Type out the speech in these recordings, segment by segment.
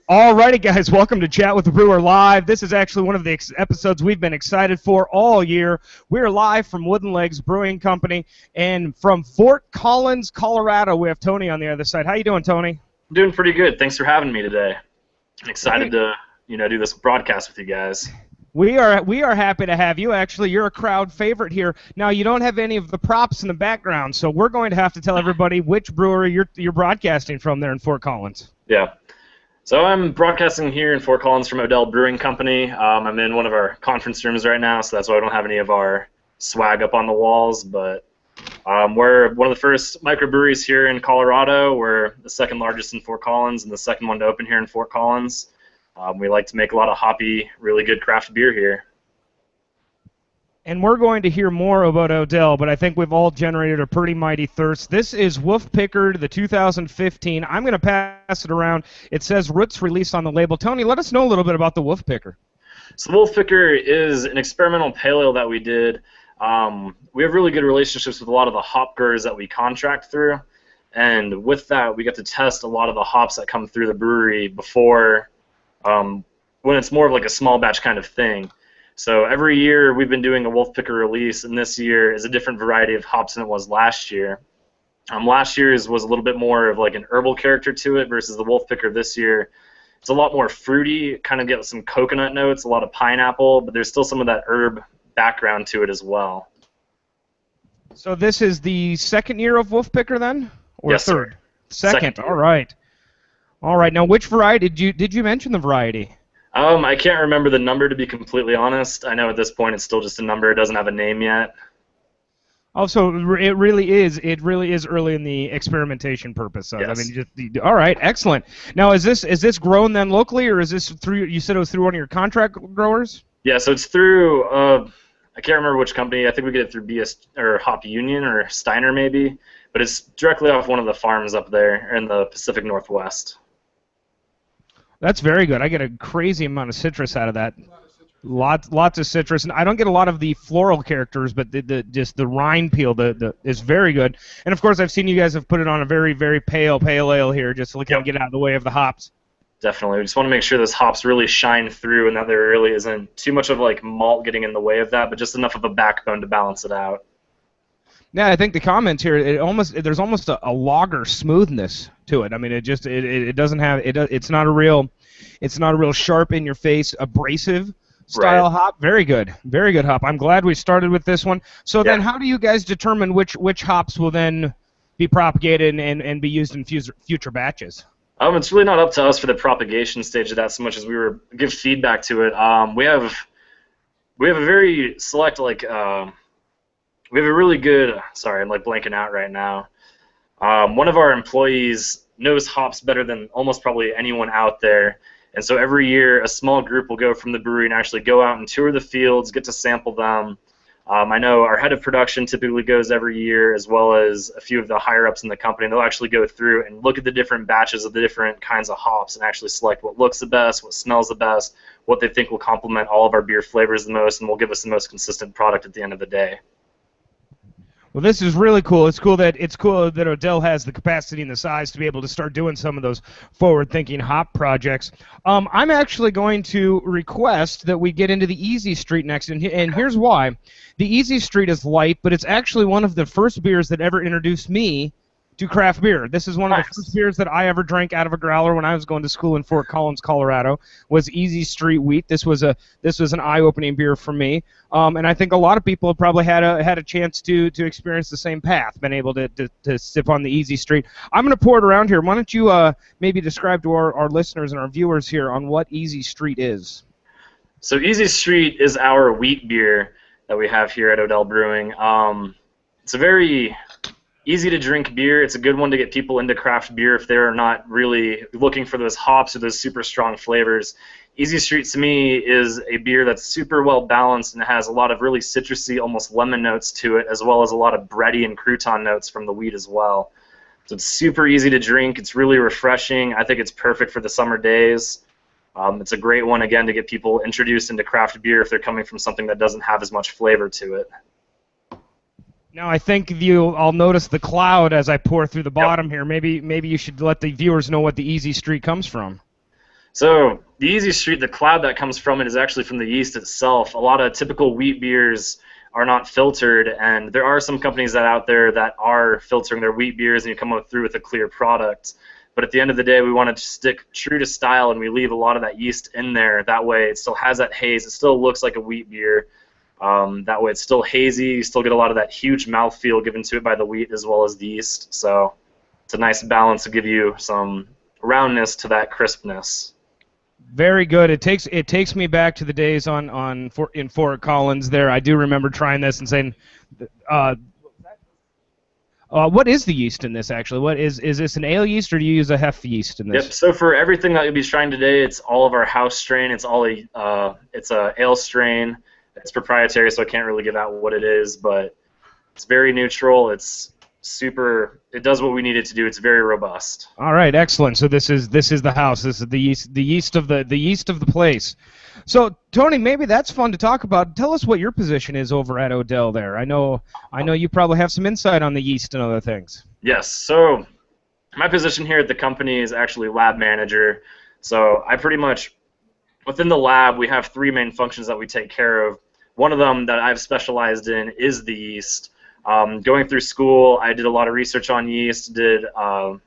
Alrighty, guys, welcome to Chat with the Brewer Live. This is actually one of the episodes we've been excited for all year. We're live from Wooden Legs Brewing Company, and from Fort Collins, Colorado, we have Tony on the other side. How you doing, Tony? I'm doing pretty good. Thanks for having me today. I'm excited to, do this broadcast with you guys. We are happy to have you. Actually, you're a crowd favorite here. Now, you don't have any of the props in the background, so we're going to have to tell everybody which brewery you're broadcasting from there in Fort Collins. Yeah. So I'm broadcasting here in Fort Collins from Odell Brewing Company. I'm in one of our conference rooms right now, so that's why I don't have any of our swag up on the walls. But we're one of the first microbreweries here in Colorado. We're the second largest in Fort Collins and the second one to open here in Fort Collins. We like to make a lot of hoppy, really good craft beer here. And we're going to hear more about Odell, but I think we've all generated a pretty mighty thirst. This is Wolf Picker, the 2015. I'm going to pass it around. It says Roots released on the label. Tony, let us know a little bit about the Wolf Picker. So the Wolf Picker is an experimental pale ale that we did. We have really good relationships with a lot of the hop growers that we contract through. And with that, we get to test a lot of the hops that come through the brewery before, when it's more of like a small batch kind of thing. So every year we've been doing a Wolf Picker release, and this year is a different variety of hops than it was last year. Last year's was a little bit more of like an herbal character to it versus the Wolf Picker this year. It's a lot more fruity, kind of get some coconut notes, a lot of pineapple, but there's still some of that herb background to it as well. So this is the second year of Wolf Picker then? Or yes, third? Sir. Second. All right. All right. Now, which variety did you mention the variety? I can't remember the number, to be completely honest. I know at this point it's still just a number. It doesn't have a name yet. Also, it really is early in the experimentation purpose. So, yes. I mean, all right, excellent. Now, is this grown then locally, or is this through? You said it was through one of your contract growers? Yeah, so it's through. I can't remember which company. I think we get it through BS or Hop Union or Steiner maybe, but it's directly off one of the farms up there in the Pacific Northwest. That's very good. I get a crazy amount of citrus out of that. Lots of citrus, and I don't get a lot of the floral characters, but just the rind peel is very good. And of course, I've seen you guys have put it on a very, very pale ale here, just to get out of the way of the hops. Definitely, we just want to make sure those hops really shine through, and that there really isn't too much of like malt getting in the way of that, but just enough of a backbone to balance it out. Yeah, I think the comments here, there's almost a lager smoothness to it. I mean, it doesn't have it's not a real sharp in your face abrasive style hop. Very good hop. I'm glad we started with this one. So then, how do you guys determine which hops will then be propagated and be used in future batches? It's really not up to us for the propagation stage of that so much as we give feedback to it. We have a very select we have a really good, sorry, I'm like blanking out right now. One of our employees knows hops better than almost probably anyone out there. And so every year a small group will go from the brewery and actually go out and tour the fields, get to sample them. I know our head of production typically goes every year, as well as a few of the higher-ups in the company. And they'll actually go through and look at the different batches of the different kinds of hops and actually select what looks the best, what smells the best, what they think will complement all of our beer flavors the most, and will give us the most consistent product at the end of the day. Well, this is really cool. It's cool that Odell has the capacity and the size to be able to start doing some of those forward-thinking hop projects. I'm actually going to request that we get into the Easy Street next, and here's why. The Easy Street is light, but it's actually one of the first beers that ever introduced me to craft beer. This is one of the first beers that I ever drank out of a growler when I was going to school in Fort Collins, Colorado. Was Easy Street Wheat. This was an eye-opening beer for me, and I think a lot of people have probably had a chance to experience the same path, been able to sip on the Easy Street. I'm going to pour it around here. Why don't you maybe describe to our listeners and our viewers here on what Easy Street is? So Easy Street is our wheat beer that we have here at Odell Brewing. It's a very easy to drink beer. It's a good one to get people into craft beer if they're not really looking for those hops or those super strong flavors. Easy Street to me is a beer that's super well balanced and has a lot of really citrusy, almost lemon notes to it, as well as a lot of bready and crouton notes from the wheat as well. So it's super easy to drink. It's really refreshing. I think it's perfect for the summer days. It's a great one, again, to get people introduced into craft beer if they're coming from something that doesn't have as much flavor to it. Now, I think I'll notice the cloud as I pour through the bottom here. Maybe you should let the viewers know what the Easy Street comes from. So the Easy Street, the cloud that comes from it is actually from the yeast itself. A lot of typical wheat beers are not filtered, and there are some companies that out there that are filtering their wheat beers, and you come up through with a clear product. But at the end of the day, we want to stick true to style, and we leave a lot of that yeast in there. That way, it still has that haze. It still looks like a wheat beer. That way, it's still hazy. You still get a lot of that huge mouthfeel given to it by the wheat as well as the yeast. So it's a nice balance to give you some roundness to that crispness. Very good. It takes me back to the days in Fort Collins. There, I do remember trying this and saying, what is the yeast in this actually? What is this an ale yeast or do you use a hef yeast in this? Yep. So for everything that you'll be trying today, it's all of our house strain. It's all it's a ale strain. It's proprietary, so I can't really give out what it is, but it's very neutral. It's super. It does what we need it to do. It's very robust. All right, excellent. So this is the house. This is the yeast of the place. So Tony, maybe that's fun to talk about. Tell us what your position is over at Odell there. I know you probably have some insight on the yeast and other things. Yes. So my position here at the company is actually lab manager. So I pretty much within the lab we have three main functions that we take care of. One of them that I've specialized in is the yeast. Going through school, I did a lot of research on yeast, did, oh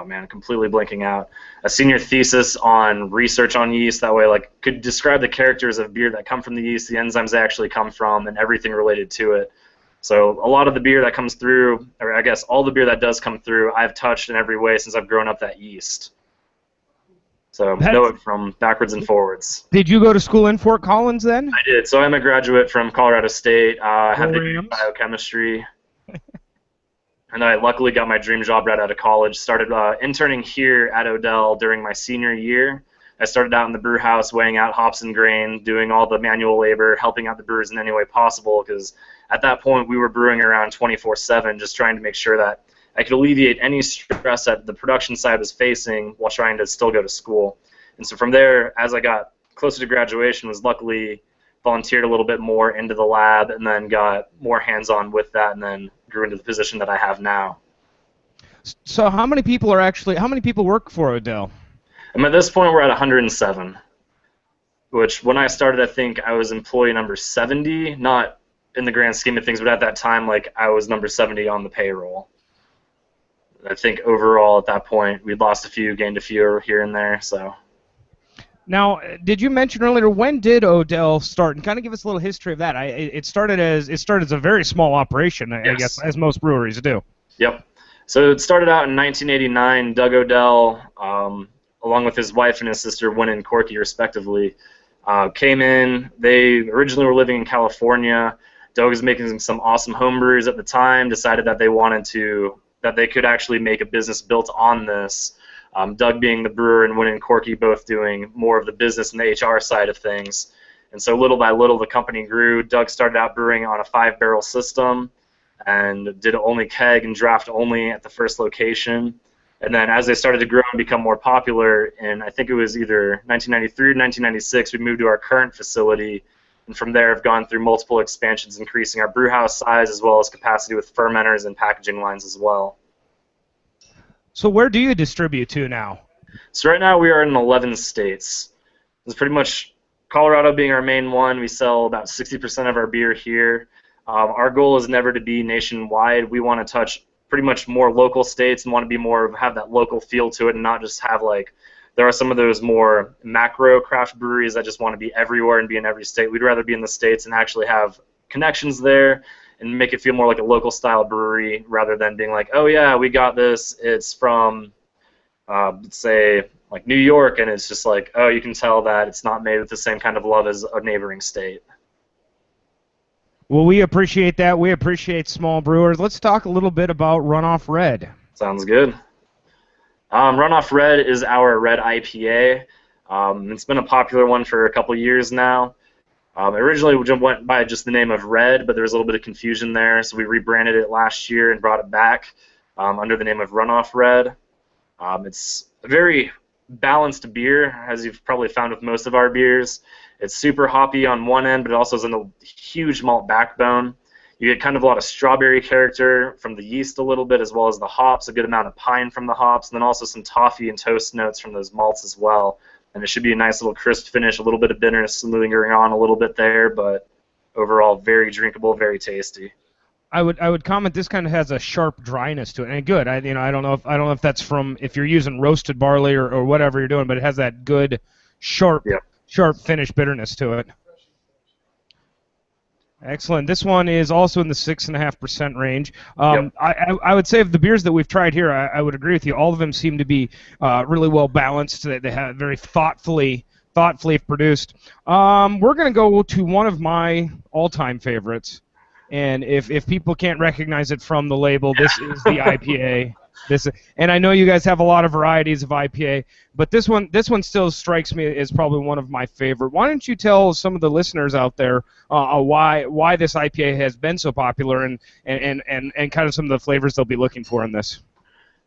man, completely blanking out, a senior thesis on research on yeast. That way, like, could describe the characters of beer that come from the yeast, the enzymes they actually come from, and everything related to it. So a lot of the beer that comes through, or I guess all the beer that does come through, I've touched in every way since I've grown up that yeast. So know it from backwards and forwards. Did you go to school in Fort Collins then? I did. So I'm a graduate from Colorado State. I have a degree in biochemistry. And I luckily got my dream job right out of college. Started interning here at Odell during my senior year. I started out in the brew house weighing out hops and grain, doing all the manual labor, helping out the brewers in any way possible, because at that point we were brewing around 24/7, just trying to make sure that I could alleviate any stress that the production side was facing while trying to still go to school. And so from there, as I got closer to graduation, was luckily volunteered a little bit more into the lab and then got more hands-on with that and then grew into the position that I have now. So how many people work for Odell? At this point, we're at 107, which when I started, I think I was employee number 70, not in the grand scheme of things, but at that time, like, I was number 70 on the payroll. I think overall at that point we'd lost a few, gained a few here and there. So. Now, did you mention earlier when did Odell start? And kind of give us a little history of that. It started as a very small operation, I guess, as most breweries do. Yep. So it started out in 1989. Doug Odell, along with his wife and his sister, Wooden and Corky, respectively, came in. They originally were living in California. Doug was making some awesome home brews at the time. Decided that they could actually make a business built on this. Doug being the brewer and Wooden and Corky both doing more of the business and the HR side of things. And so little by little the company grew. Doug started out brewing on a 5-barrel system and did only keg and draft only at the first location. And then as they started to grow and become more popular, and I think it was either 1993 or 1996, we moved to our current facility. And from there have gone through multiple expansions, increasing our brew house size as well as capacity with fermenters and packaging lines as well. So where do you distribute to now? So right now we are in 11 states. It's pretty much Colorado being our main one. We sell about 60% of our beer here. Our goal is never to be nationwide. We want to touch pretty much more local states and want to be have that local feel to it and not just have like, there are some of those more macro craft breweries that just want to be everywhere and be in every state. We'd rather be in the states and actually have connections there and make it feel more like a local style brewery rather than being like, oh yeah, we got this, it's from, let's say, like New York, and it's just like, oh, you can tell that it's not made with the same kind of love as a neighboring state. Well, we appreciate that. We appreciate small brewers. Let's talk a little bit about Runoff Red. Sounds good. Runoff Red is our red IPA. It's been a popular one for a couple years now. Originally we went by just the name of Red, but there was a little bit of confusion there, so we rebranded it last year and brought it back under the name of Runoff Red. It's a very balanced beer, as you've probably found with most of our beers. It's super hoppy on one end, but it also has a huge malt backbone. You get kind of a lot of strawberry character from the yeast a little bit, as well as the hops, a good amount of pine from the hops, and then also some toffee and toast notes from those malts as well. And it should be a nice little crisp finish, a little bit of bitterness lingering on a little bit there, but overall very drinkable, very tasty. I would comment this kind of has a sharp dryness to it, and good. I don't know if that's from if you're using roasted barley or whatever you're doing, but it has that good sharp finish bitterness to it. Excellent. This one is also in the 6.5% range. I would say of the beers that we've tried here, I would agree with you. All of them seem to be really well balanced. They have very thoughtfully produced. We're going to go to one of my all-time favorites, and if people can't recognize it from the label, this is the IPA. And I know you guys have a lot of varieties of IPA, but this one still strikes me as probably one of my favorite. Why don't you tell some of the listeners out there why this IPA has been so popular and kind of some of the flavors they'll be looking for in this?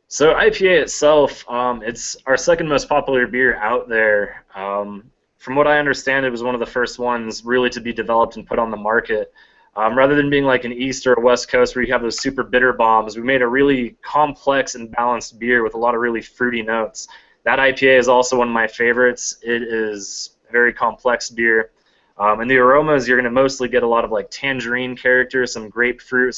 So IPA itself, it's our second most popular beer out there. From what I understand, it was one of the first ones really to be developed and put on the market. Rather than being like an East or a West Coast where you have those super bitter bombs, we made a really complex and balanced beer with a lot of really fruity notes. That IPA is also one of my favorites. It is a very complex beer. And the aromas, you're going to mostly get a lot of like tangerine character, some grapefruit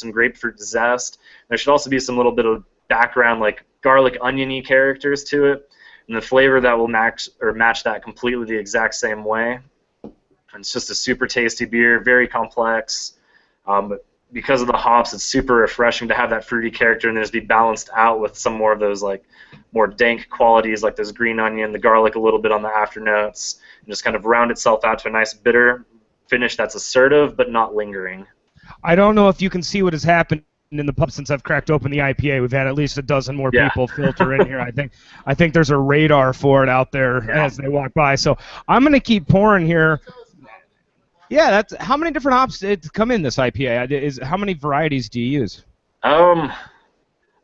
zest. There should also be some little bit of background like garlic oniony characters to it. And the flavor that will match that completely the exact same way. And it's just a super tasty beer, very complex. But because of the hops, it's super refreshing to have that fruity character and then just be balanced out with some more of those like more dank qualities like those green onion, the garlic a little bit on the after notes, and just kind of round itself out to a nice bitter finish that's assertive but not lingering. I don't know if you can see what has happened in the pub since I've cracked open the IPA. We've had at least a dozen more people filter in here. I think there's a radar for it out there as they walk by. So I'm going to keep pouring here. Yeah, that's how many different hops come in this IPA? How many varieties do you use? I'm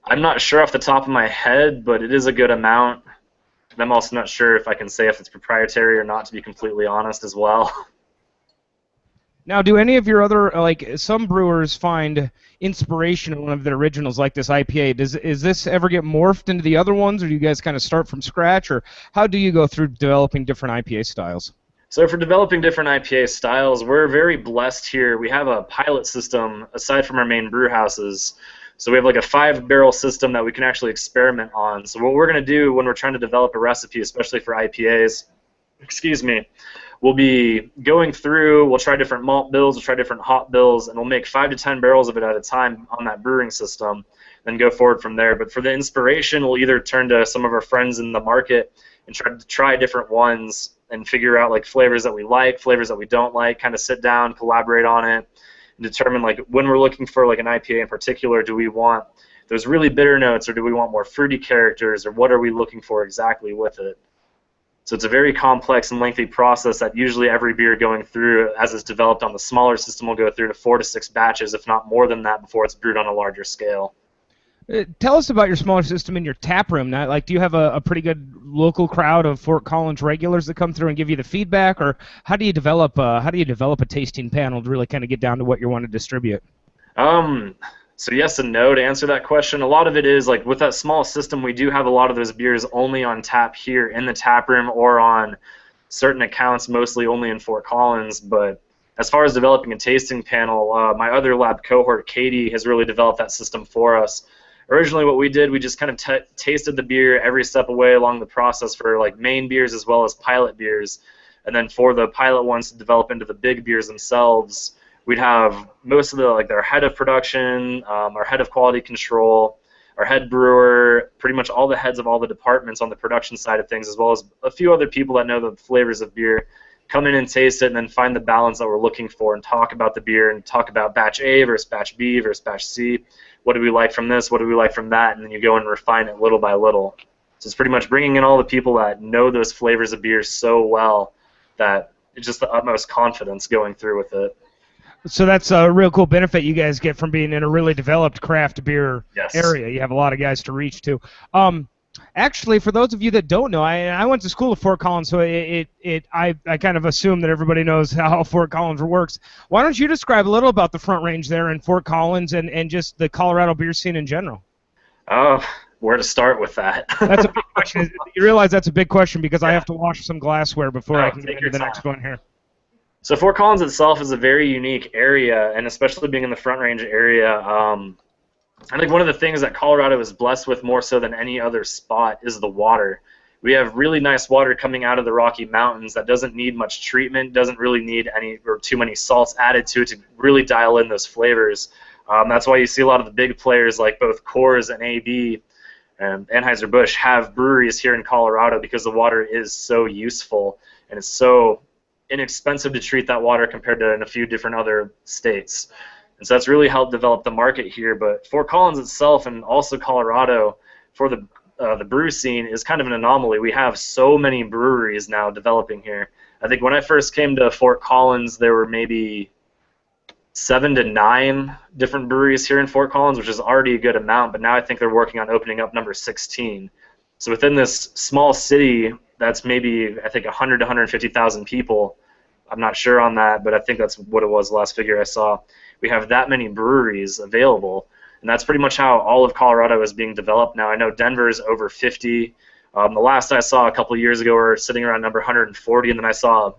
not sure off the top of my head, but it is a good amount. And I'm also not sure if I can say if it's proprietary or not, to be completely honest as well. Now, do any of your other, like some brewers find inspiration in one of their originals like this IPA? Is this ever get morphed into the other ones, or do you guys kind of start from scratch, or how do you go through developing different IPA styles? So for developing different IPA styles, we're very blessed here. We have a pilot system aside from our main brew houses. So we have like a 5-barrel system that we can actually experiment on. So what we're going to do when we're trying to develop a recipe, especially for IPAs, we'll be going through, we'll try different malt bills, we'll try different hop bills, and we'll make 5 to 10 barrels of it at a time on that brewing system, then go forward from there. But for the inspiration, we'll either turn to some of our friends in the market and try different ones and figure out like flavors that we like, flavors that we don't like, kind of sit down, collaborate on it, and determine like when we're looking for like an IPA in particular, do we want those really bitter notes or do we want more fruity characters, or what are we looking for exactly with it? So it's a very complex and lengthy process that usually every beer going through, as it's developed on the smaller system, will go through to 4 to 6 batches, if not more than that, before it's brewed on a larger scale. Tell us about your smaller system in your tap room. Now, like, do you have a pretty good local crowd of Fort Collins regulars that come through and give you the feedback, or how do you develop a tasting panel to really kind of get down to what you want to distribute? So yes and no to answer that question. A lot of it is like with that small system, we do have a lot of those beers only on tap here in the tap room or on certain accounts, mostly only in Fort Collins. But as far as developing a tasting panel, my other lab cohort, Katie, has really developed that system for us. Originally what we did, we just kind of tasted the beer every step away along the process for like main beers as well as pilot beers. And then for the pilot ones to develop into the big beers themselves, we'd have most of our head of production, our head of quality control, our head brewer, pretty much all the heads of all the departments on the production side of things, as well as a few other people that know the flavors of beer, come in and taste it and then find the balance that we're looking for and talk about the beer and talk about batch A versus batch B versus batch C. What do we like from this? What do we like from that? And then you go and refine it little by little. So it's pretty much bringing in all the people that know those flavors of beer so well that it's just the utmost confidence going through with it. So that's a real cool benefit you guys get from being in a really developed craft beer area. You have a lot of guys to reach to. Actually, for those of you that don't know, I went to school at Fort Collins, so I kind of assume that everybody knows how Fort Collins works. Why don't you describe a little about the Front Range there in Fort Collins and just the Colorado beer scene in general? Oh, where to start with that? That's a big question. You realize that's a big question because I Yeah. have to wash some glassware before I can get Take into your the time. next one here. So Fort Collins itself is a very unique area, and especially being in the Front Range area, I think one of the things that Colorado is blessed with more so than any other spot is the water. We have really nice water coming out of the Rocky Mountains that doesn't need much treatment, doesn't really need any or too many salts added to it to really dial in those flavors. That's why you see a lot of the big players like both Coors and AB and Anheuser-Busch have breweries here in Colorado because the water is so useful and it's so inexpensive to treat that water compared to in a few different other states. And so that's really helped develop the market here. But Fort Collins itself and also Colorado for the brew scene is kind of an anomaly. We have so many breweries now developing here. I think when I first came to Fort Collins, there were maybe 7 to 9 different breweries here in Fort Collins, which is already a good amount, but now I think they're working on opening up number 16. So within this small city, that's maybe, I think, 100 to 150,000 people. I'm not sure on that, but I think that's what it was the last figure I saw. We have that many breweries available, and that's pretty much how all of Colorado is being developed now. I know Denver's over 50. The last I saw a couple of years ago, we're sitting around number 140, and then I saw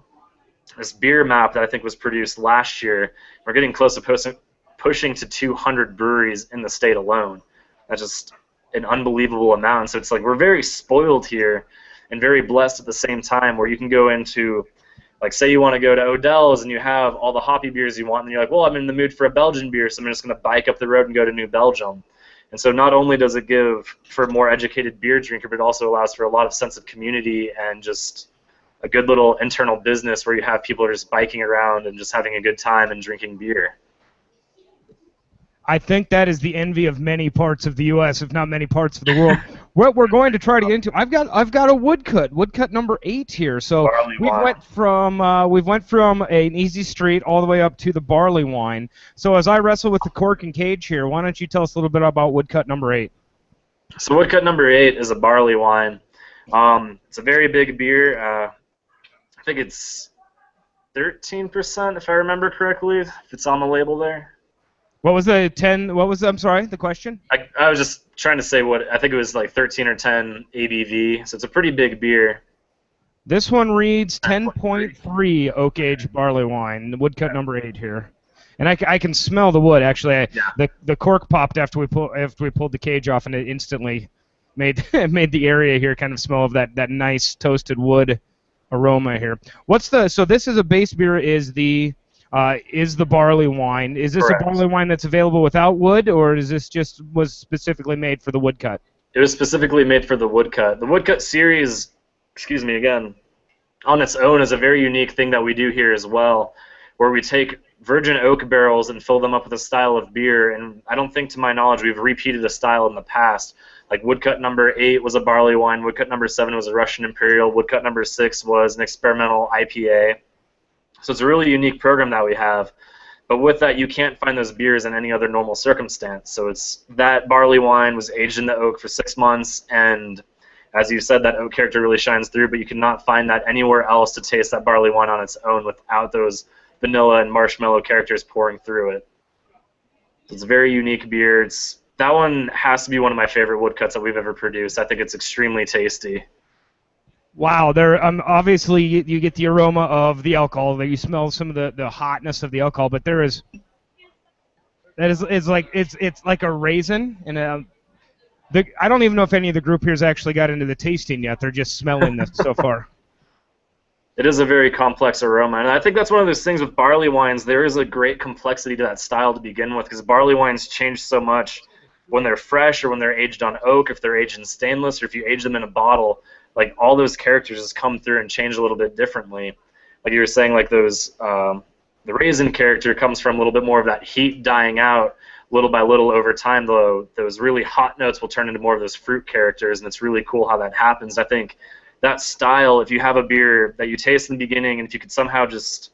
this beer map that I think was produced last year. We're getting close to pushing to 200 breweries in the state alone. That's just an unbelievable amount. So it's like we're very spoiled here and very blessed at the same time where you can go into, like, say you want to go to Odell's and you have all the hoppy beers you want, and you're like, well, I'm in the mood for a Belgian beer, so I'm just going to bike up the road and go to New Belgium. And so not only does it give for a more educated beer drinker, but it also allows for a lot of sense of community and just a good little internal business where you have people just biking around and just having a good time and drinking beer. I think that is the envy of many parts of the U.S., if not many parts of the world. What we're going to try to get into, I've got a woodcut number 8 here. So Barley wine. we've went from an easy street all the way up to the barley wine. So as I wrestle with the cork and cage here, why don't you tell us a little bit about woodcut number 8? So woodcut number 8 is a barley wine. It's a very big beer. I think it's 13%, if I remember correctly, if it's on the label there. What was the 10? What was I'm sorry, the question? I was just trying to say what I think it was, like 13 or 10 ABV. So it's a pretty big beer. This one reads 10.3 oak aged barley wine. The woodcut number 8 here, and I can smell the wood actually. The cork popped after we pulled the cage off, and it instantly made the area here kind of smell of that nice toasted wood aroma here. So this is a base beer. Is the barley wine? Is this Correct. a barley wine that's available without wood, or is this was specifically made for the woodcut? It was specifically made for the woodcut. The woodcut series, excuse me again, on its own is a very unique thing that we do here as well, where we take virgin oak barrels and fill them up with a style of beer, and I don't think to my knowledge we've repeated a style in the past. Like woodcut number 8 was a barley wine, woodcut number 7 was a Russian Imperial, woodcut number 6 was an experimental IPA. So it's a really unique program that we have. But with that, you can't find those beers in any other normal circumstance. So it's that barley wine was aged in the oak for 6 months, and as you said, that oak character really shines through, but you cannot find that anywhere else to taste that barley wine on its own without those vanilla and marshmallow characters pouring through it. So it's a very unique beer. That one has to be one of my favorite woodcuts that we've ever produced. I think it's extremely tasty. Wow, there. Obviously, you get the aroma of the alcohol. You smell some of the hotness of the alcohol, but it's like a raisin, and I don't even know if any of the group here's actually got into the tasting yet. They're just smelling this so far. It is a very complex aroma, and I think that's one of those things with barley wines. There is a great complexity to that style to begin with, because barley wines change so much when they're fresh or when they're aged on oak, if they're aged in stainless, or if you age them in a bottle. Like, all those characters just come through and change a little bit differently. Like you were saying, like those, the raisin character comes from a little bit more of that heat dying out little by little over time, though those really hot notes will turn into more of those fruit characters, and it's really cool how that happens. I think that style, if you have a beer that you taste in the beginning, and if you could somehow just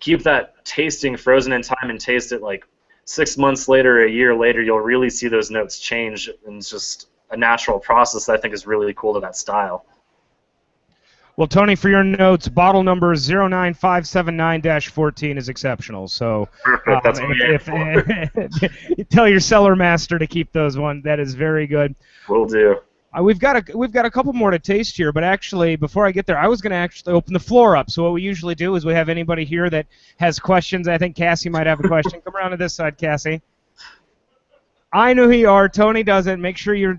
keep that tasting frozen in time and taste it like 6 months later, a year later, you'll really see those notes change, and it's just a natural process that I think is really cool to that style. Well, Tony, for your notes, bottle number 09579-14 is exceptional. So Perfect. That's what tell your cellar master to keep those ones. That is very good. Will do. We've got a couple more to taste here, but actually, before I get there, I was going to actually open the floor up. So what we usually do is we have anybody here that has questions. I think Cassie might have a question. Come around to this side, Cassie. I know who you are. Tony doesn't. Make sure you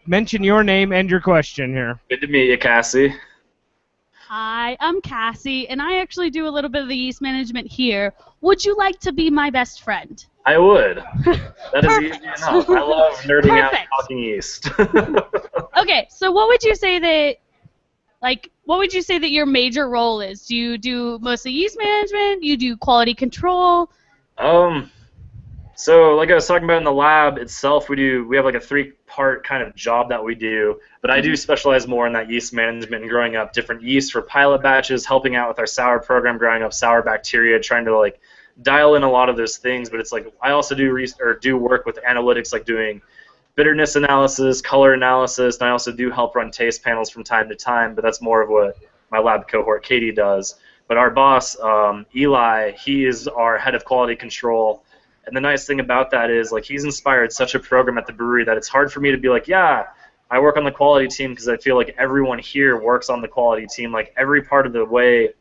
mention your name and your question here. Good to meet you, Cassie. Hi, I'm Cassie, and I actually do a little bit of the yeast management here. Would you like to be my best friend? I would. That is easy enough. I love nerding out and talking yeast. Okay, so what would you say that your major role is? Do you do mostly yeast management? You do quality control? So like I was talking about in the lab itself, we have like a 3-part kind of job that we do, but I do specialize more in that yeast management and growing up different yeast for pilot batches, helping out with our sour program, growing up sour bacteria, trying to like dial in a lot of those things. But it's like I also do work with analytics, like doing bitterness analysis, color analysis, and I also do help run taste panels from time to time, but that's more of what my lab cohort Katie does. But our boss, Eli, he is our head of quality control. And the nice thing about that is, like, he's inspired such a program at the brewery that it's hard for me to be like, yeah, I work on the quality team, because I feel like everyone here works on the quality team. Like, every part of the way,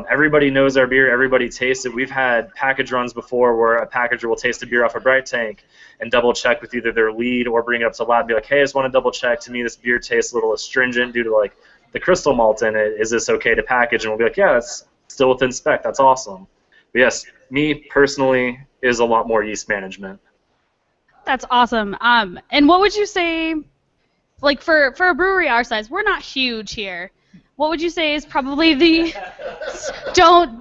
everybody knows our beer, everybody tastes it. We've had package runs before where a packager will taste a beer off a bright tank and double check with either their lead or bring it up to lab and be like, hey, I just want to double check. To me, this beer tastes a little astringent due to, like, the crystal malt in it. Is this okay to package? And we'll be like, yeah, that's still within spec. That's awesome. But yes, me personally is a lot more yeast management. That's awesome. And what would you say, like for a brewery our size, we're not huge here. What would you say is probably the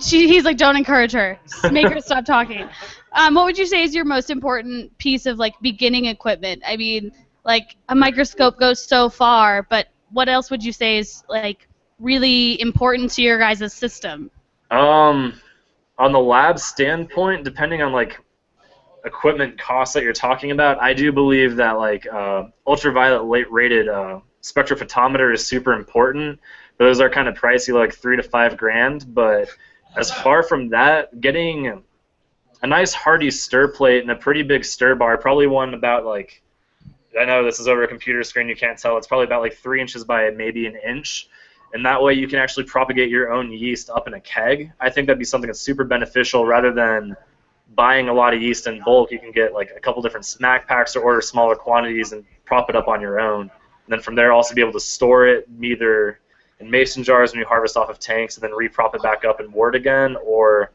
he's like, don't encourage her. Make her stop talking. What would you say is your most important piece of like beginning equipment? I mean, like a microscope goes so far, but what else would you say is like really important to your guys' system? On the lab standpoint, depending on like equipment costs that you're talking about, I do believe that like ultraviolet rated spectrophotometer is super important. Those are kind of pricey, like $3 to $5 grand. But as far from that, getting a nice hardy stir plate and a pretty big stir bar, probably one about like, I know this is over a computer screen, you can't tell, it's probably about like 3 inches by maybe an inch. And that way you can actually propagate your own yeast up in a keg. I think that'd be something that's super beneficial rather than buying a lot of yeast in bulk. You can get like a couple different smack packs or order smaller quantities and prop it up on your own. And then from there also be able to store it either in mason jars when you harvest off of tanks and then re-prop it back up in wort again, or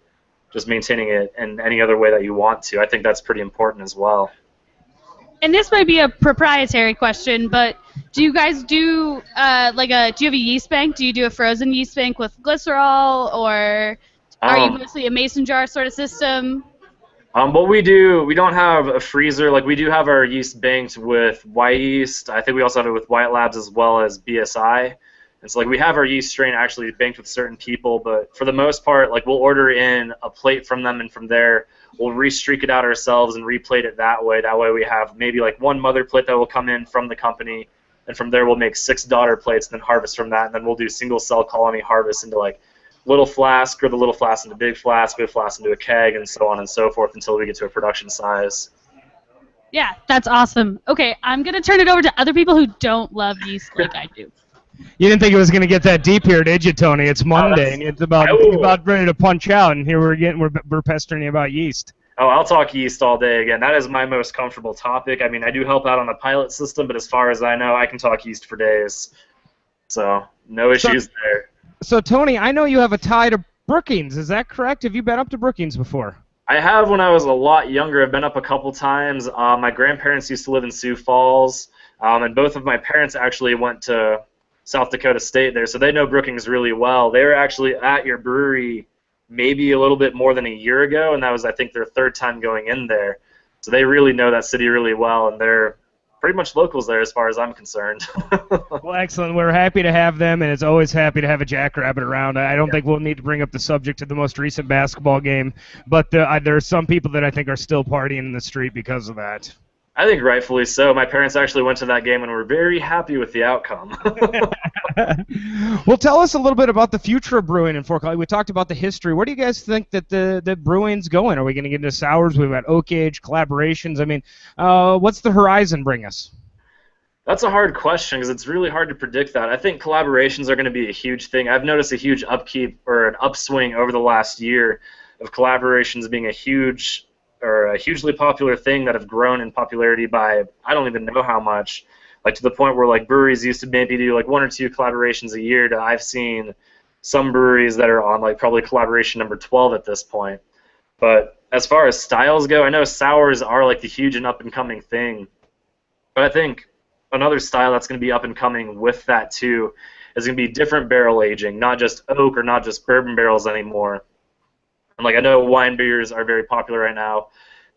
just maintaining it in any other way that you want to. I think that's pretty important as well. And this might be a proprietary question, but do you guys do do you have a yeast bank? Do you do a frozen yeast bank with glycerol, or are you mostly a mason jar sort of system? What we do, we don't have a freezer. Like, we do have our yeast banked with white yeast. I think we also have it with White Labs as well as BSI. And so like we have our yeast strain actually banked with certain people, but for the most part, like we'll order in a plate from them, and from there we'll re-streak it out ourselves and replate it that way. That way we have maybe like one mother plate that will come in from the company, and from there we'll make 6 daughter plates and then harvest from that, and then we'll do single cell colony harvest into like little flask, or the little flask into big flask into a keg, and so on and so forth until we get to a production size. Yeah, that's awesome. Okay, I'm going to turn it over to other people who don't love yeast like I do. You didn't think it was going to get that deep here, did you, Tony? It's Monday, and it's about ready to punch out, and here we're pestering you about yeast. Oh, I'll talk yeast all day again. That is my most comfortable topic. I mean, I do help out on the pilot system, but as far as I know, I can talk yeast for days. So, no issues there. So, Tony, I know you have a tie to Brookings. Is that correct? Have you been up to Brookings before? I have when I was a lot younger. I've been up a couple times. My grandparents used to live in Sioux Falls, and both of my parents actually went to South Dakota State there, so they know Brookings really well. They were actually at your brewery maybe a little bit more than a year ago, and that was, I think, their 3rd time going in there. So they really know that city really well, and they're pretty much locals there as far as I'm concerned. Well, excellent. We're happy to have them, and it's always happy to have a jackrabbit around. I don't think we'll need to bring up the subject of the most recent basketball game, but there are some people that I think are still partying in the street because of that. I think rightfully so. My parents actually went to that game and were very happy with the outcome. Well, tell us a little bit about the future of brewing in Fort Collins. We talked about the history. Where do you guys think that the brewing's going? Are we going to get into sours? We've got oak age collaborations. I mean, what's the horizon bring us? That's a hard question because it's really hard to predict that. I think collaborations are going to be a huge thing. I've noticed a huge upkeep or an upswing over the last year of collaborations being a hugely popular thing that have grown in popularity by I don't even know how much. Like to the point where like breweries used to maybe do like 1 or 2 collaborations a year to I've seen some breweries that are on like probably collaboration number 12 at this point. But as far as styles go, I know sours are like the huge and up and coming thing. But I think another style that's going to be up and coming with that too is going to be different barrel aging, not just oak or not just bourbon barrels anymore. And like I know wine beers are very popular right now,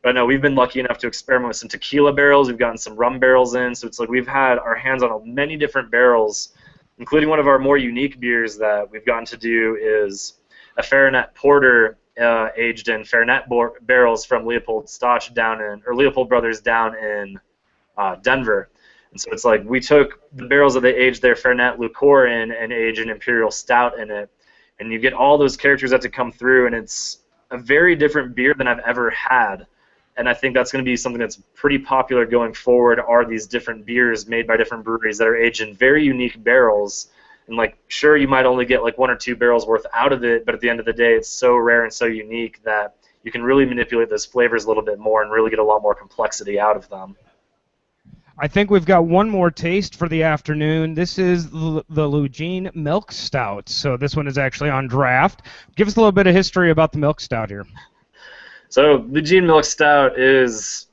but I know we've been lucky enough to experiment with some tequila barrels. We've gotten some rum barrels in, so it's like we've had our hands on many different barrels, including one of our more unique beers that we've gotten to do is a Fahrenheit Porter aged in Fahrenheit barrels from Leopold Brothers down in Denver. And so it's like we took the barrels that they aged their Fernet liqueur in and aged an Imperial Stout in it. And you get all those characters that to come through, and it's a very different beer than I've ever had. And I think that's going to be something that's pretty popular going forward are these different beers made by different breweries that are aged in very unique barrels. And like, sure, you might only get like 1 or 2 barrels worth out of it, but at the end of the day, it's so rare and so unique that you can really manipulate those flavors a little bit more and really get a lot more complexity out of them. I think we've got one more taste for the afternoon. This is the Lugene Milk Stout. So this one is actually on draft. Give us a little bit of history about the Milk Stout here. So Lugene Milk Stout is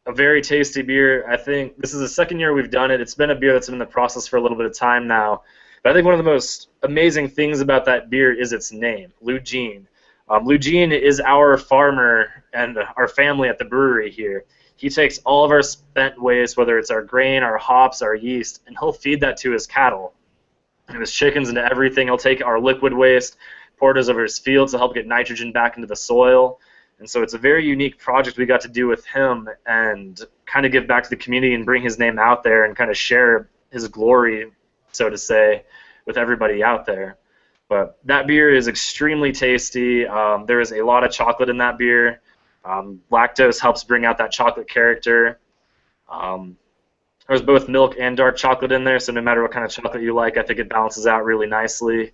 a very tasty beer. I think this is the second year we've done it. It's been a beer that's been in the process for a little bit of time now. But I think one of the most amazing things about that beer is its name, Lugene. Lugene is our farmer and our family at the brewery here. He takes all of our spent waste, whether it's our grain, our hops, our yeast, and he'll feed that to his cattle and his chickens and everything. He'll take our liquid waste, pour it over his fields to help get nitrogen back into the soil. And so it's a very unique project we got to do with him and kind of give back to the community and bring his name out there and kind of share his glory, so to say, with everybody out there. But that beer is extremely tasty. There is a lot of chocolate in that beer. Lactose helps bring out that chocolate character. There's both milk and dark chocolate in there, so no matter what kind of chocolate you like, I think it balances out really nicely.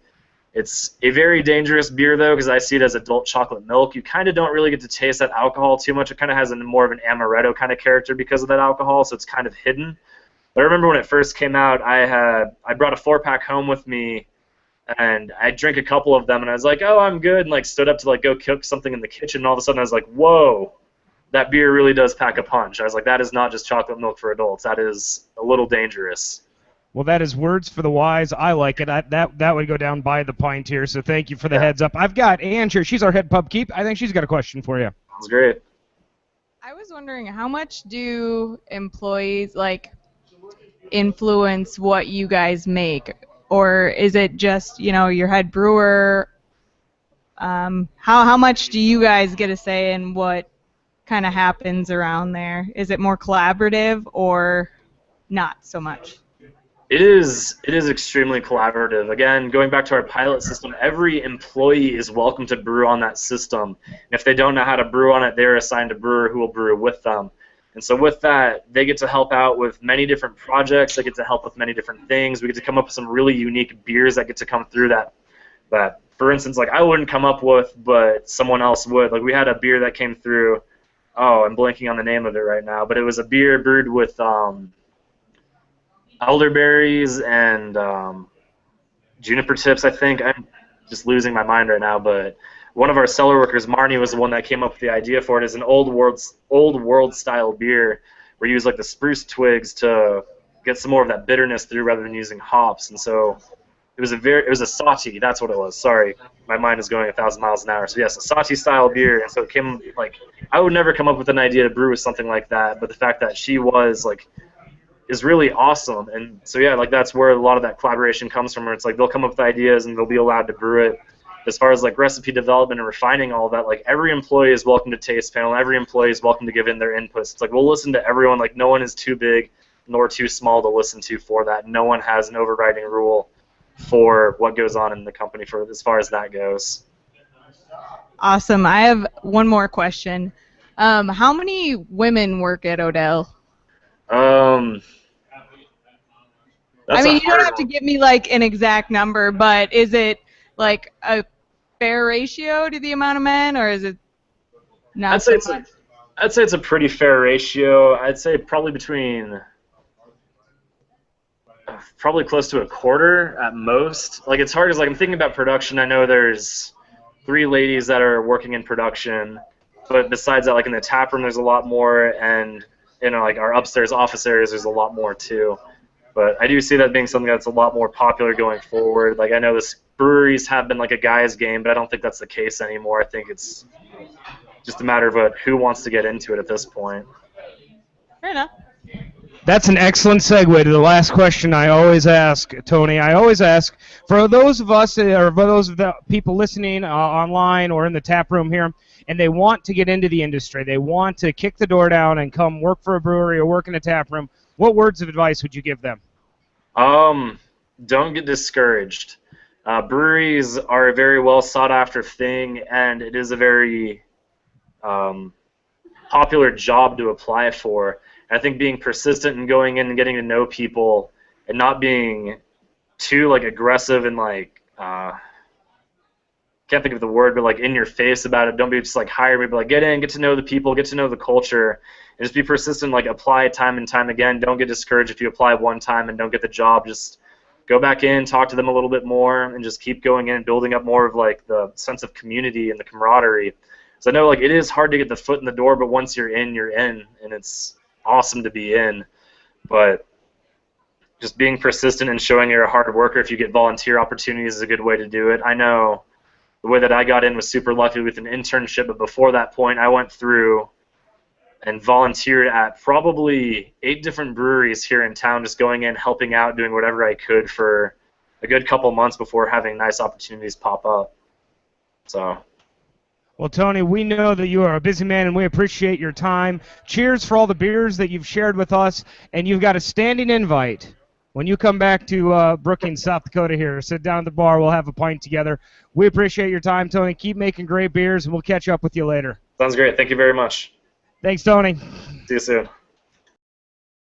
It's a very dangerous beer, though, because I see it as adult chocolate milk. You kind of don't really get to taste that alcohol too much. It kind of has more of an amaretto kind of character because of that alcohol, so it's kind of hidden. But I remember when it first came out, I brought a 4-pack home with me, and I drank a couple of them, and I was like, oh, I'm good, and like stood up to like go cook something in the kitchen, and all of a sudden I was like, whoa, that beer really does pack a punch. I was like, that is not just chocolate milk for adults. That is a little dangerous. Well, that is words for the wise. I like it. That would go down by the pint here, so thank you for the heads up. I've got Ange here. She's our head pub keep. I think she's got a question for you. That's great. I was wondering, how much do employees, like, influence what you guys make? Or is it just, you know, your head brewer? How much do you guys get a say in what kind of happens around there? Is it more collaborative or not so much? It is extremely collaborative. Again, going back to our pilot system, every employee is welcome to brew on that system. If they don't know how to brew on it, they're assigned a brewer who will brew with them. And so with that, they get to help out with many different projects. They get to help with many different things. We get to come up with some really unique beers that get to come through that for instance, like I wouldn't come up with, but someone else would. Like we had a beer that came through. Oh, I'm blanking on the name of it right now, but it was a beer brewed with elderberries and juniper tips, I think. I'm just losing my mind right now, but one of our cellar workers, Marnie, was the one that came up with the idea for it. It's an old world style beer where you use like the spruce twigs to get some more of that bitterness through rather than using hops. And so it was a Sati, that's what it was. Sorry, my mind is going 1,000 miles an hour. So yes, a Sati style beer. And so it came like I would never come up with an idea to brew with something like that, but the fact that she was like is really awesome. And so yeah, like that's where a lot of that collaboration comes from, where it's like they'll come up with ideas and they'll be allowed to brew it. as far as like recipe development and refining all that, like every employee is welcome to taste panel. Every employee is welcome to give in their inputs. It's like we'll listen to everyone. Like no one is too big nor too small to listen to for that. No one has an overriding rule for what goes on in the company for as far as that goes. Awesome. I have one more question. How many women work at Odell? That's I mean, a you don't hard have to one. give me like an exact number, but is it like a fair ratio to the amount of men, or is it not I'd say so it's much? I'd say it's a pretty fair ratio. I'd say probably between probably close to a quarter at most. Like it's hard because like I'm thinking about production. I know there's 3 ladies that are working in production, but besides that, like in the tap room, there's a lot more, and like our upstairs office areas, there's a lot more too. But I do see that being something that's a lot more popular going forward. Like I know this breweries have been like a guy's game, but I don't think that's the case anymore. I think it's just a matter of who wants to get into it at this point. Fair enough. That's an excellent segue to the last question I always ask, Tony. I always ask, for those of us, or for those of the people listening online or in the tap room here, and they want to get into the industry, they want to kick the door down and come work for a brewery or work in a tap room, what words of advice would you give them? Don't get discouraged. Breweries are a very well sought after thing, and it is a very popular job to apply for. And I think being persistent and going in and getting to know people and not being too like aggressive and like can't think of the word, but like in your face about it. Don't be just like hire me, but like get in, get to know the people, get to know the culture, and just be persistent. Like apply time and time again. Don't get discouraged if you apply one time and don't get the job. Just go back in, talk to them a little bit more, and just keep going in and building up more of like the sense of community and the camaraderie. So I know like it is hard to get the foot in the door, but once you're in, and it's awesome to be in. But just being persistent and showing you're a hard worker, if you get volunteer opportunities, is a good way to do it. I know the way that I got in was super lucky with an internship, but before that point, I went through and volunteered at probably 8 different breweries here in town, just going in, helping out, doing whatever I could for a good couple months before having nice opportunities pop up. So. Well, Tony, we know that you are a busy man, and we appreciate your time. Cheers for all the beers that you've shared with us, and you've got a standing invite. When you come back to Brookings, South Dakota here, sit down at the bar, we'll have a pint together. We appreciate your time, Tony. Keep making great beers, and we'll catch up with you later. Sounds great. Thank you very much. Thanks, Tony. See you soon.